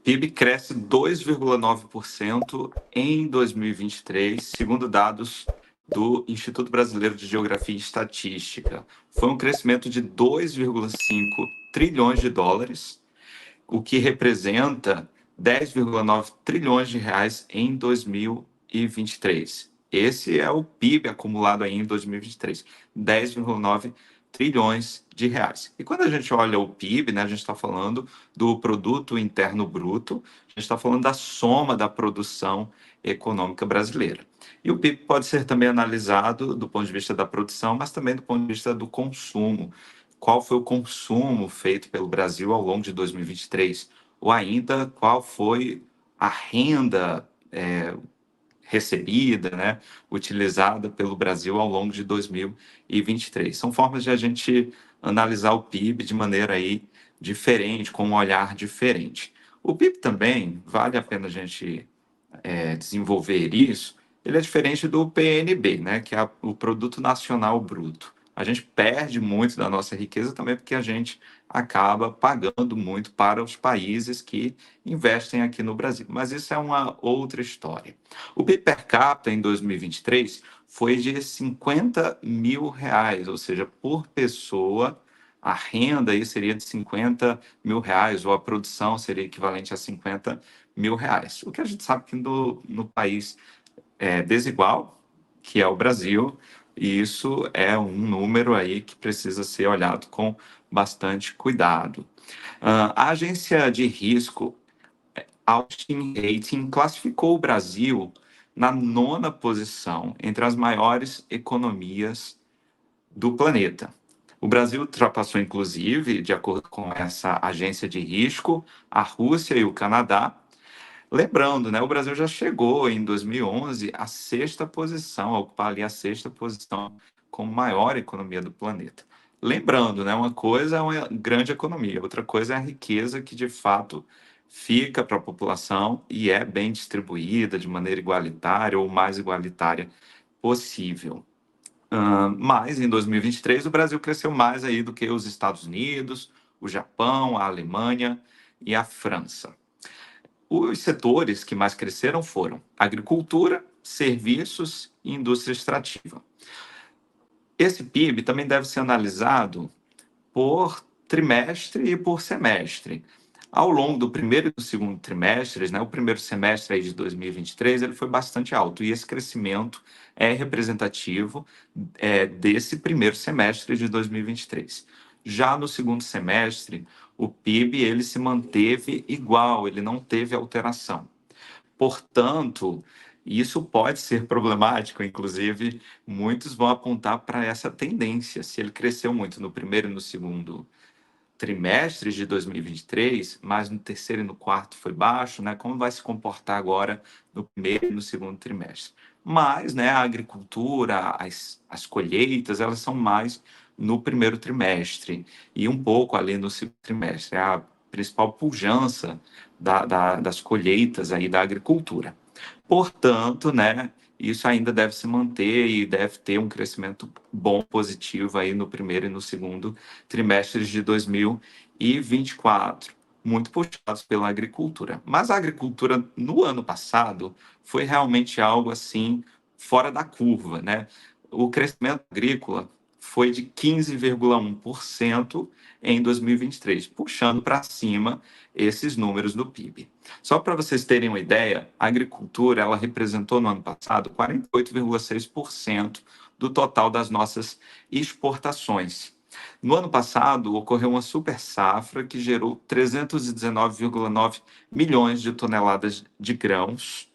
PIB cresce 2,9% em 2023, segundo dados do Instituto Brasileiro de Geografia e Estatística. Foi um crescimento de 2,5 trilhões de dólares, o que representa 10,9 trilhões de reais em 2023. Esse é o PIB acumulado aí em 2023, 10,9 trilhões de reais. E quando a gente olha o PIB, né, a gente está falando do Produto Interno Bruto, a gente está falando da soma da produção econômica brasileira. E o PIB pode ser também analisado do ponto de vista da produção, mas também do ponto de vista do consumo. Qual foi o consumo feito pelo Brasil ao longo de 2023? Ou ainda, qual foi a renda recebida, né, utilizada pelo Brasil ao longo de 2023? São formas de a gente analisar o PIB de maneira aí diferente, com um olhar diferente. O PIB também, vale a pena a gente desenvolver isso, ele é diferente do PNB, né, que é o Produto Nacional Bruto. A gente perde muito da nossa riqueza também porque a gente acaba pagando muito para os países que investem aqui no Brasil. Mas isso é uma outra história. O PIB per capita em 2023 foi de 50 mil reais, ou seja, por pessoa, a renda aí seria de 50 mil reais, ou a produção seria equivalente a 50 mil reais. O que a gente sabe que no país desigual, que é o Brasil, e isso é um número aí que precisa ser olhado com bastante cuidado. A agência de risco Austin Rating classificou o Brasil na nona posição entre as maiores economias do planeta. O Brasil ultrapassou, inclusive, de acordo com essa agência de risco, a Rússia e o Canadá. Lembrando, né, o Brasil já chegou em 2011 à sexta posição, a ocupar ali a sexta posição como maior economia do planeta. Lembrando, né, uma coisa é uma grande economia, outra coisa é a riqueza que de fato fica para a população e é bem distribuída de maneira igualitária ou mais igualitária possível. Mas em 2023 o Brasil cresceu mais aí do que os Estados Unidos, o Japão, a Alemanha e a França. Os setores que mais cresceram foram agricultura, serviços e indústria extrativa. Esse PIB também deve ser analisado por trimestre e por semestre. Ao longo do primeiro e do segundo trimestres, né, o primeiro semestre aí de 2023, ele foi bastante alto, e esse crescimento é representativo desse primeiro semestre de 2023. Já no segundo semestre, o PIB ele se manteve igual, ele não teve alteração. Portanto, isso pode ser problemático, inclusive, muitos vão apontar para essa tendência. Se ele cresceu muito no primeiro e no segundo trimestres de 2023, mas no terceiro e no quarto foi baixo, né? Como vai se comportar agora no primeiro e no segundo trimestre? Mas, né, a agricultura, as colheitas, elas são mais no primeiro trimestre e um pouco ali no segundo trimestre. É a principal pujança das colheitas aí da agricultura. Portanto, né, isso ainda deve se manter e deve ter um crescimento bom, positivo aí no primeiro e no segundo trimestres de 2024, muito puxados pela agricultura. Mas a agricultura no ano passado foi realmente algo assim fora da curva, né? O crescimento agrícola foi de 15,1% em 2023, puxando para cima esses números do PIB. Só para vocês terem uma ideia, a agricultura ela representou no ano passado 48,6% do total das nossas exportações. No ano passado, ocorreu uma super safra que gerou 319,9 milhões de toneladas de grãos.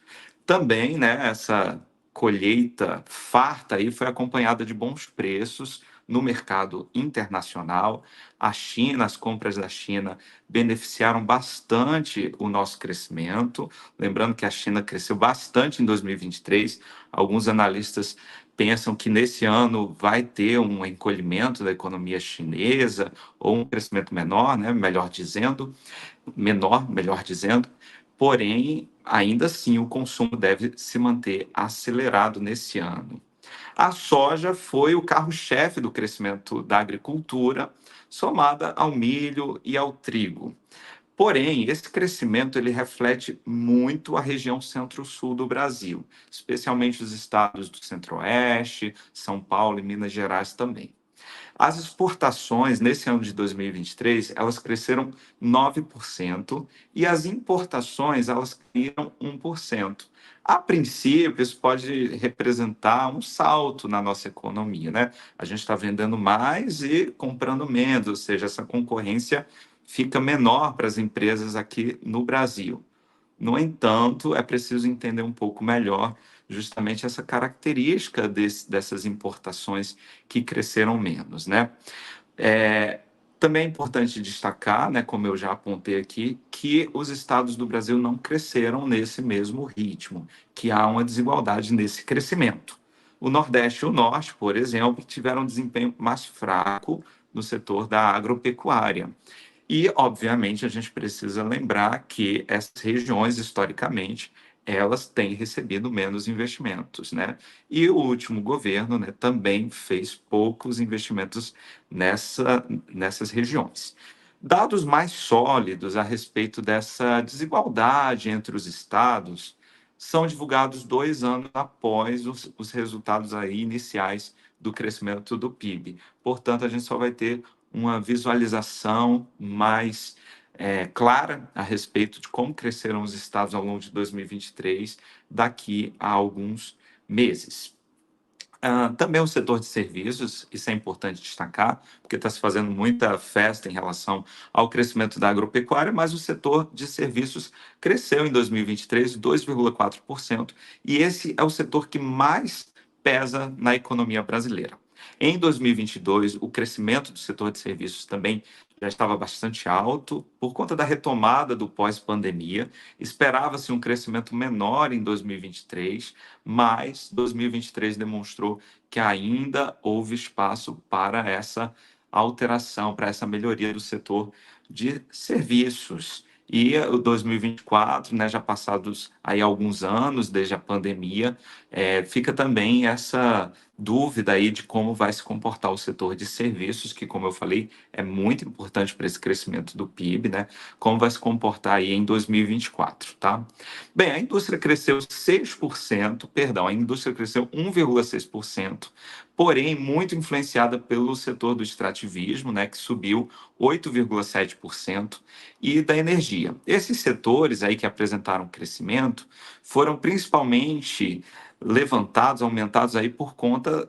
Também, né, essa colheita farta aí foi acompanhada de bons preços no mercado internacional. A China, as compras da China beneficiaram bastante o nosso crescimento. Lembrando que a China cresceu bastante em 2023. Alguns analistas pensam que nesse ano vai ter um encolhimento da economia chinesa ou um crescimento menor, né, melhor dizendo. Porém, ainda assim, o consumo deve se manter acelerado nesse ano. A soja foi o carro-chefe do crescimento da agricultura, somada ao milho e ao trigo. Porém, esse crescimento ele reflete muito a região centro-sul do Brasil, especialmente os estados do centro-oeste, São Paulo e Minas Gerais também. As exportações nesse ano de 2023, elas cresceram 9% e as importações elas caíram 1%. A princípio, isso pode representar um salto na nossa economia, né? A gente está vendendo mais e comprando menos, ou seja, essa concorrência fica menor para as empresas aqui no Brasil. No entanto, é preciso entender um pouco melhor justamente essa característica dessas importações que cresceram menos, né? É, também é importante destacar, né, como eu já apontei aqui, que os estados do Brasil não cresceram nesse mesmo ritmo, que há uma desigualdade nesse crescimento. O Nordeste e o Norte, por exemplo, tiveram um desempenho mais fraco no setor da agropecuária. E, obviamente, a gente precisa lembrar que essas regiões, historicamente, elas têm recebido menos investimentos, né? E o último governo, né, também fez poucos investimentos nessas regiões. Dados mais sólidos a respeito dessa desigualdade entre os estados são divulgados 2 anos após os resultados aí iniciais do crescimento do PIB. Portanto, a gente só vai ter uma visualização mais clara a respeito de como cresceram os estados ao longo de 2023 daqui a alguns meses. Também o setor de serviços, isso é importante destacar, porque está se fazendo muita festa em relação ao crescimento da agropecuária, mas o setor de serviços cresceu em 2023 2,4%, e esse é o setor que mais pesa na economia brasileira. Em 2022, o crescimento do setor de serviços também já estava bastante alto por conta da retomada do pós-pandemia. Esperava-se um crescimento menor em 2023, mas 2023 demonstrou que ainda houve espaço para essa alteração, para essa melhoria do setor de serviços. E o 2024, né, já passados aí alguns anos desde a pandemia, fica também essa dúvida aí de como vai se comportar o setor de serviços, que, como eu falei, é muito importante para esse crescimento do PIB, né? Como vai se comportar aí em 2024, tá? Bem, a indústria cresceu 6%, perdão, a indústria cresceu 1,6%, porém muito influenciada pelo setor do extrativismo, né, que subiu 8,7%, e da energia. Esses setores aí que apresentaram crescimento foram principalmente levantados, aumentados aí por conta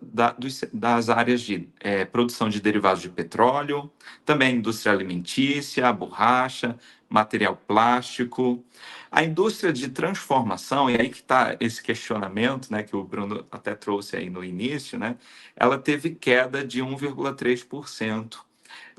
das áreas de produção de derivados de petróleo, também indústria alimentícia, borracha, material plástico. A indústria de transformação, e aí que está esse questionamento, né, que o Bruno até trouxe aí no início, né, ela teve queda de 1,3%.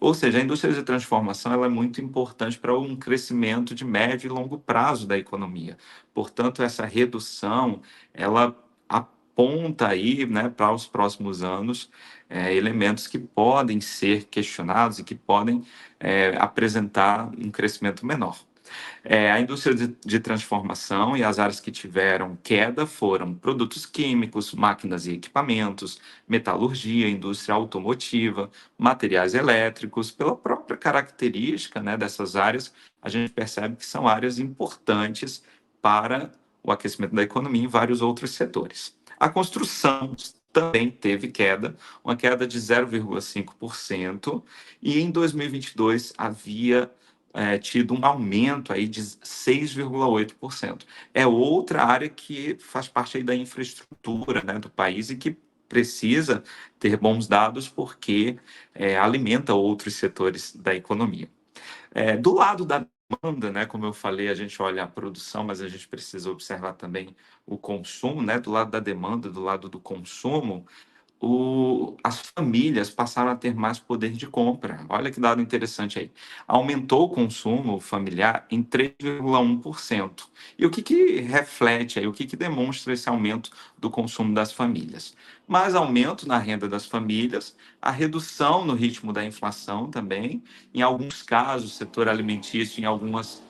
Ou seja, a indústria de transformação ela é muito importante para um crescimento de médio e longo prazo da economia. Portanto, essa redução, ela aponta aí, né, para os próximos anos, elementos que podem ser questionados e que podem apresentar um crescimento menor. A indústria de transformação e as áreas que tiveram queda foram produtos químicos, máquinas e equipamentos, metalurgia, indústria automotiva, materiais elétricos. Pela própria característica, né, dessas áreas, a gente percebe que são áreas importantes para o aquecimento da economia em vários outros setores. A construção também teve queda, uma queda de 0,5%, e em 2022 havia tido um aumento aí de 6,8%. É outra área que faz parte aí da infraestrutura, né, do país e que precisa ter bons dados porque alimenta outros setores da economia. Do lado da demanda, né, como eu falei, a gente olha a produção, mas a gente precisa observar também o consumo, né, do lado da demanda, do lado do consumo, as famílias passaram a ter mais poder de compra. Olha que dado interessante aí. Aumentou o consumo familiar em 3,1%. E o que reflete aí, o que demonstra esse aumento do consumo das famílias? Mais aumento na renda das famílias, a redução no ritmo da inflação também, em alguns casos, o setor alimentício, em alguns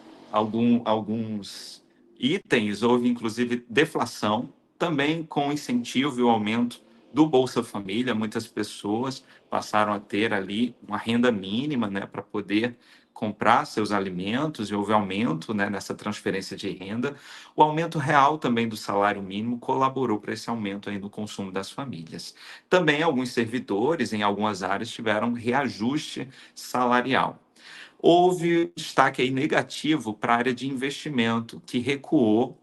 itens, houve inclusive deflação, também com incentivo e o aumento do Bolsa Família, muitas pessoas passaram a ter ali uma renda mínima, né, para poder comprar seus alimentos e houve aumento, né, nessa transferência de renda. O aumento real também do salário mínimo colaborou para esse aumento aí no consumo das famílias. Também alguns servidores em algumas áreas tiveram reajuste salarial. Houve destaque aí negativo para a área de investimento, que recuou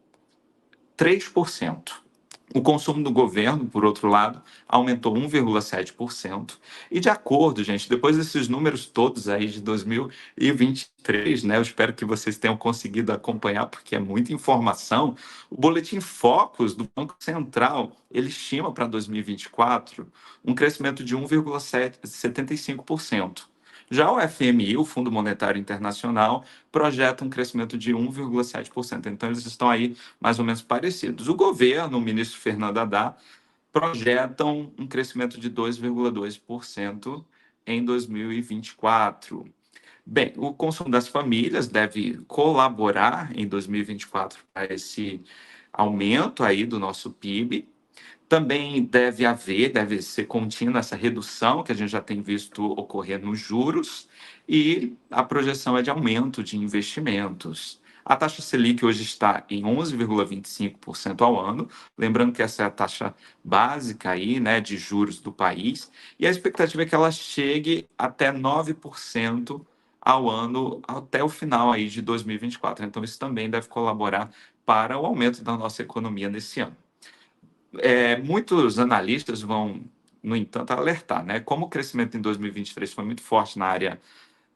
3%. O consumo do governo, por outro lado, aumentou 1,7%. E de acordo, gente, depois desses números todos aí de 2023, né, eu espero que vocês tenham conseguido acompanhar, porque é muita informação. O Boletim Focus do Banco Central, ele estima para 2024 um crescimento de 1,75%. Já o FMI, o Fundo Monetário Internacional, projeta um crescimento de 1,7%. Então, eles estão aí mais ou menos parecidos. O governo, o ministro Fernando Haddad, projetam um crescimento de 2,2% em 2024. Bem, o consumo das famílias deve colaborar em 2024 para esse aumento aí do nosso PIB. Também deve ser contínua essa redução que a gente já tem visto ocorrer nos juros e a projeção é de aumento de investimentos. A taxa Selic hoje está em 11,25% ao ano, lembrando que essa é a taxa básica aí, né, de juros do país, e a expectativa é que ela chegue até 9% ao ano até o final aí de 2024. Então isso também deve colaborar para o aumento da nossa economia nesse ano. Muitos analistas vão, no entanto, alertar, né? Como o crescimento em 2023 foi muito forte na área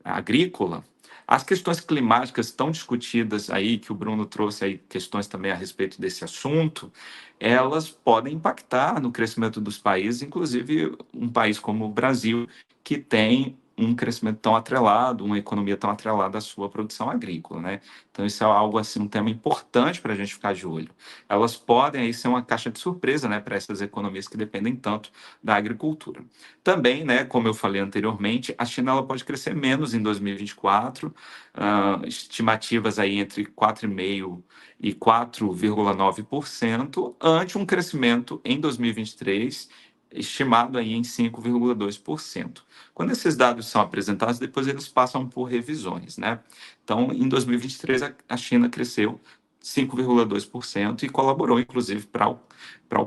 agrícola, as questões climáticas tão discutidas aí, que o Bruno trouxe aí questões também a respeito desse assunto, elas podem impactar no crescimento dos países, inclusive um país como o Brasil, que tem um crescimento tão atrelado, uma economia tão atrelada à sua produção agrícola, né? Então isso é algo assim, um tema importante para a gente ficar de olho. Elas podem aí ser uma caixa de surpresa, né, para essas economias que dependem tanto da agricultura. Também, né, como eu falei anteriormente, a China ela pode crescer menos em 2024, estimativas aí entre 4,5% e 4,9%, ante um crescimento em 2023 estimado aí em 5,2%. Quando esses dados são apresentados, depois eles passam por revisões, né? Então, em 2023, a China cresceu 5,2% e colaborou, inclusive, para o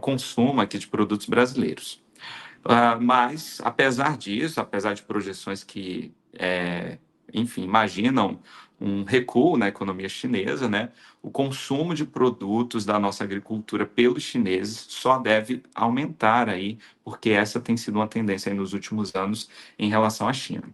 consumo aqui de produtos brasileiros. Mas, apesar disso, apesar de projeções que, enfim, imaginam um recuo na economia chinesa, né, o consumo de produtos da nossa agricultura pelos chineses só deve aumentar aí, porque essa tem sido uma tendência aí nos últimos anos em relação à China.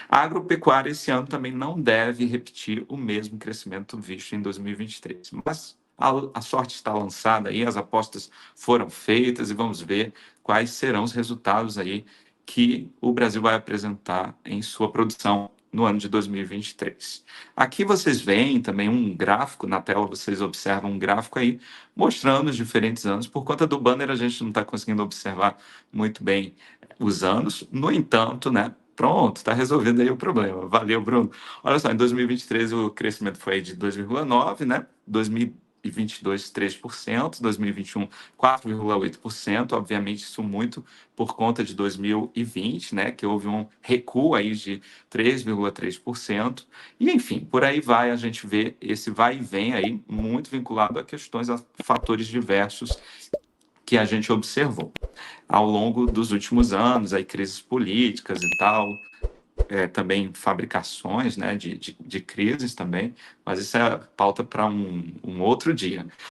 A agropecuária esse ano também não deve repetir o mesmo crescimento visto em 2023, mas a sorte está lançada aí, as apostas foram feitas e vamos ver quais serão os resultados aí que o Brasil vai apresentar em sua produção no ano de 2023. Aqui vocês veem também um gráfico, na tela vocês observam um gráfico aí mostrando os diferentes anos. Por conta do banner a gente não está conseguindo observar muito bem os anos, no entanto, né? Pronto, está resolvido aí o problema. Valeu, Bruno. Olha só, em 2023 o crescimento foi de 2,9%, né? 2022, 3%, 2021, 4,8%. Obviamente, isso muito por conta de 2020, né? Que houve um recuo aí de 3,3%. E, enfim, por aí vai, a gente vê esse vai e vem aí, muito vinculado a questões, a fatores diversos que a gente observou ao longo dos últimos anos, aí crises políticas e tal, também fabricações, né, de crises também, mas isso é pauta para um outro dia.